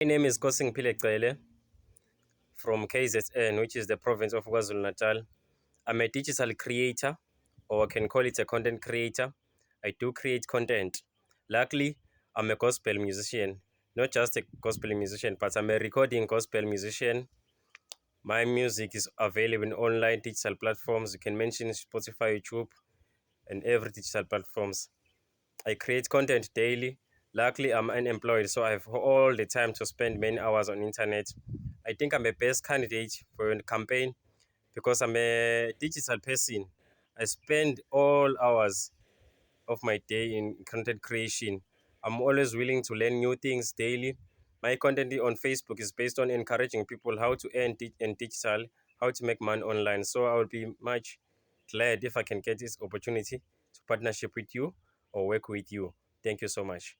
My name is Kosing Pilecele from KZN, which is the province of KwaZulu-Natal. I'm a digital creator, or I can call it a content creator. I do create content. Luckily, I'm a gospel musician, not just a gospel musician, but I'm a recording gospel musician. My music is available in online digital platforms. You can mention Spotify, YouTube, and every digital platforms. I create content daily. Luckily, I'm unemployed, so I have all the time to spend many hours on internet. I think I'm a best candidate for a campaign because I'm a digital person. I spend all hours of my day in content creation. I'm always willing to learn new things daily. My content on Facebook is based on encouraging people how to earn in digital, how to make money online. So I will be much glad if I can get this opportunity to partnership with you or work with you. Thank you so much.